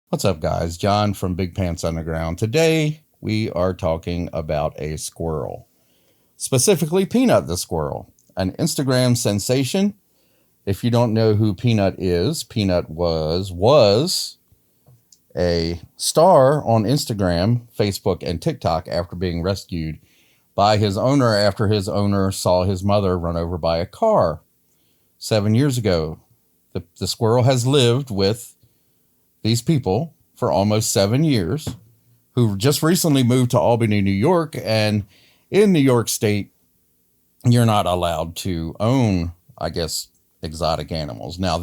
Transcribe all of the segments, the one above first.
What's up, guys? John from Big Pants Underground. Today, we are talking about a squirrel, specifically Peanut the squirrel, an Instagram sensation. If you don't know who Peanut is, Peanut was a star on Instagram, Facebook, and TikTok after being rescued by his owner after his owner saw his mother run over by a car 7 years ago. The squirrel has lived with these people for almost 7 years, who just recently moved to Albany, New York. And in New York State, you're not allowed to own, I guess, exotic animals. Now,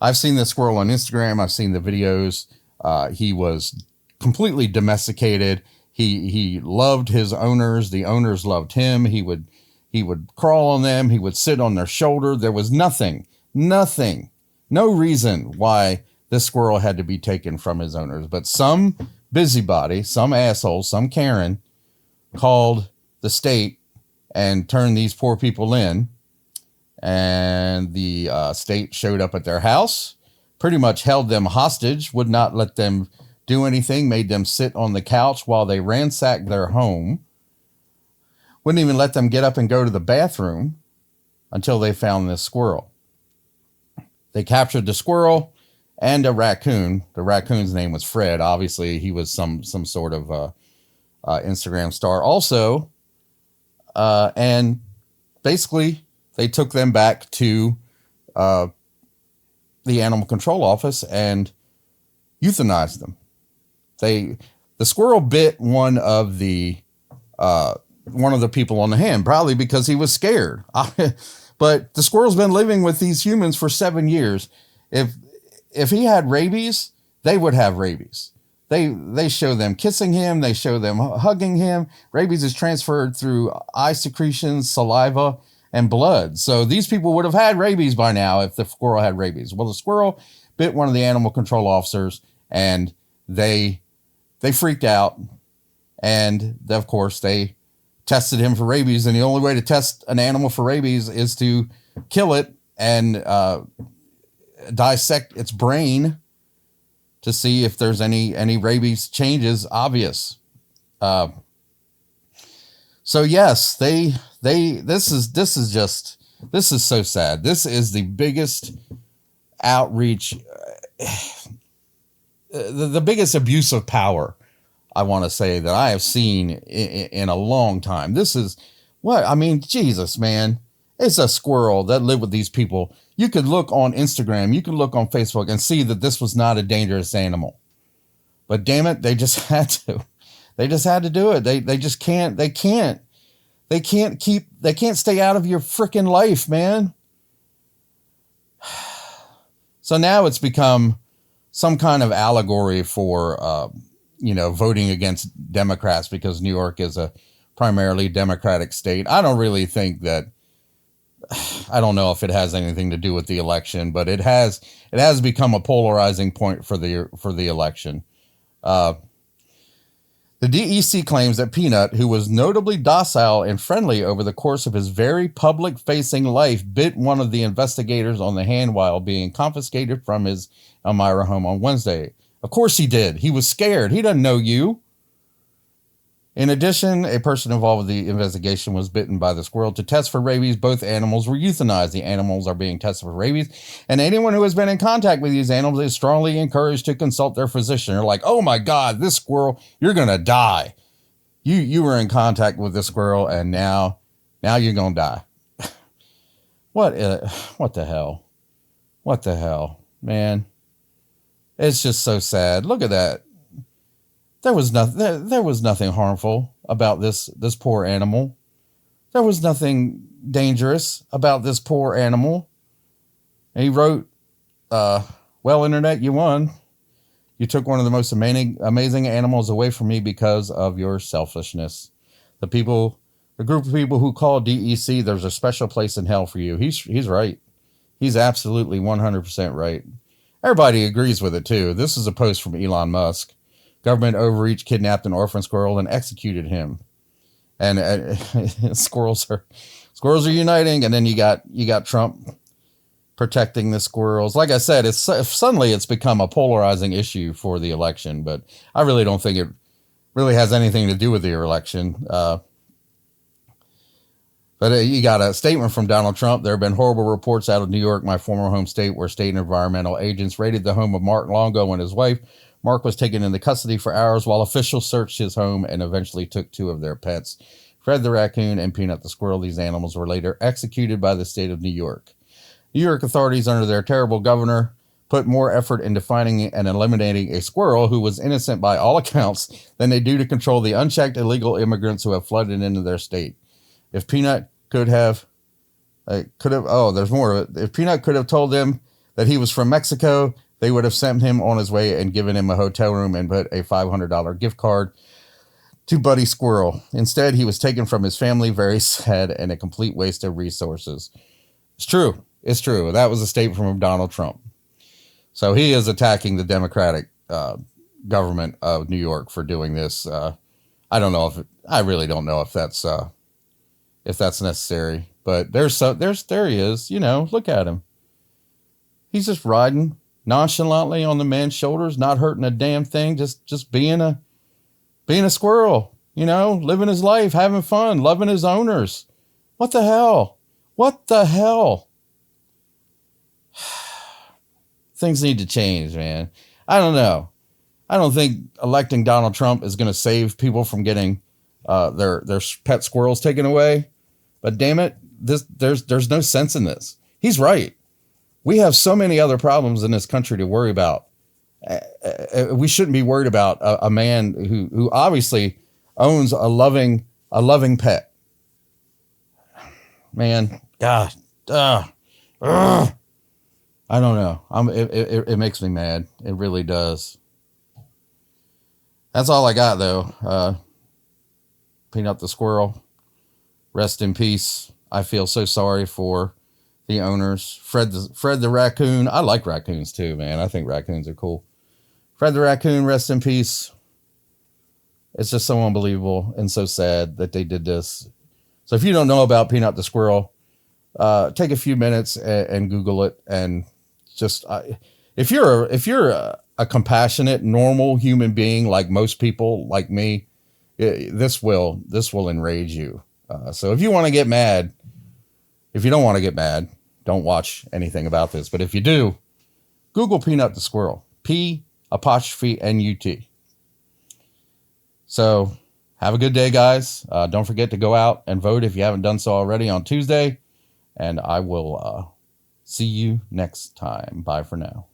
I've seen this squirrel on Instagram. I've seen the videos. He was completely domesticated. He loved his owners. The owners loved him. He would crawl on them. He would sit on their shoulder. There was nothing, no reason why this squirrel had to be taken from his owners. But some busybody, some asshole, some Karen called the state and turned these poor people in. And the state showed up at their house, pretty much held them hostage, would not let them do anything, made them sit on the couch while they ransacked their home, wouldn't even let them get up and go to the bathroom until they found this squirrel. They captured the squirrel and a raccoon. The raccoon's name was Fred. Obviously, he was some sort of Instagram star also. And basically, they took them back to the animal control office and euthanized them. The squirrel bit one of the people on the hand, probably because he was scared. But the squirrel's been living with these humans for 7 years. If he had rabies, they would have rabies. They show them kissing him. They show them hugging him. Rabies is transferred through eye secretions, saliva, and blood. So these people would have had rabies by now if the squirrel had rabies. Well, the squirrel bit one of the animal control officers, and they freaked out. And of course, they tested him for rabies. And the only way to test an animal for rabies is to kill it and dissect its brain to see if there's any rabies changes obvious. So yes, this is so sad. This is the biggest outreach, the biggest abuse of power, I want to say, that I have seen in a long time. This is Jesus, man. It's a squirrel that lived with these people. You could look on Instagram, you could look on Facebook and see that this was not a dangerous animal. But damn it, they just had to. They just had to do it. They just can't. They can't stay out of your freaking life, man. So now it's become some kind of allegory for voting against Democrats, because New York is a primarily Democratic state. I don't really think that. I don't know if it has anything to do with the election, but it has become a polarizing point for the election. The DEC claims that Peanut, who was notably docile and friendly over the course of his very public-facing life, bit one of the investigators on the hand while being confiscated from his Elmira home on Wednesday. Of course he did. He was scared. He doesn't know you. In addition, a person involved with the investigation was bitten by the squirrel to test for rabies. Both animals were euthanized. The animals are being tested for rabies, and anyone who has been in contact with these animals is strongly encouraged to consult their physician. They're like, oh my God, this squirrel, you're going to die. You were in contact with this squirrel, and now you're going to die. What the hell? What the hell, man? It's just so sad. Look at that. There was nothing harmful about this poor animal. There was nothing dangerous about this poor animal. And he wrote, well, Internet, you won. You took one of the most amazing animals away from me because of your selfishness. The group of people who call DEC, there's a special place in hell for you. He's right. He's absolutely 100% right. Everybody agrees with it, too. This is a post from Elon Musk. Government overreach, kidnapped an orphan squirrel and executed him. And squirrels are uniting. And then you got Trump protecting the squirrels. Like I said, suddenly it's become a polarizing issue for the election, but I really don't think it really has anything to do with the election. But you got a statement from Donald Trump. There have been horrible reports out of New York, my former home state, where state environmental agents raided the home of Mark Longo and his wife. Mark was taken into custody for hours while officials searched his home and eventually took 2 of their pets, Fred the raccoon and Peanut the squirrel. These animals were later executed by the state of New York. New York authorities, under their terrible governor, put more effort into finding and eliminating a squirrel who was innocent by all accounts than they do to control the unchecked illegal immigrants who have flooded into their state. If Peanut there's more of it. If Peanut could have told them that he was from Mexico, they would have sent him on his way and given him a hotel room and put a $500 gift card to Buddy Squirrel. Instead, he was taken from his family, very sad, and a complete waste of resources. It's true. It's true. That was a statement from Donald Trump. So he is attacking the Democratic government of New York for doing this. I really don't know if that's necessary, but there he is. Look at him. He's just riding nonchalantly on the man's shoulders, not hurting a damn thing, just being a squirrel, living his life, having fun, loving his owners. What the hell? Things need to change, man. I don't know. I don't think electing Donald Trump is going to save people from getting their pet squirrels taken away. But damn it, there's no sense in this. He's right. We have so many other problems in this country to worry about. We shouldn't be worried about a man who obviously owns a loving pet. Man, God, I don't know. It makes me mad. It really does. That's all I got, though. Peanut the squirrel. Rest in peace. I feel so sorry for the owners. Fred the raccoon. I like raccoons too, man. I think raccoons are cool. Fred the raccoon, rest in peace. It's just so unbelievable and so sad that they did this. So if you don't know about Peanut the squirrel, take a few minutes and Google it. And just if you're a compassionate, normal human being like most people, like me, this will enrage you. So if you want to get mad, if you don't want to get mad, don't watch anything about this. But if you do, Google Peanut the squirrel. P'_NUT. So have a good day, guys. Don't forget to go out and vote if you haven't done so already on Tuesday. And I will see you next time. Bye for now.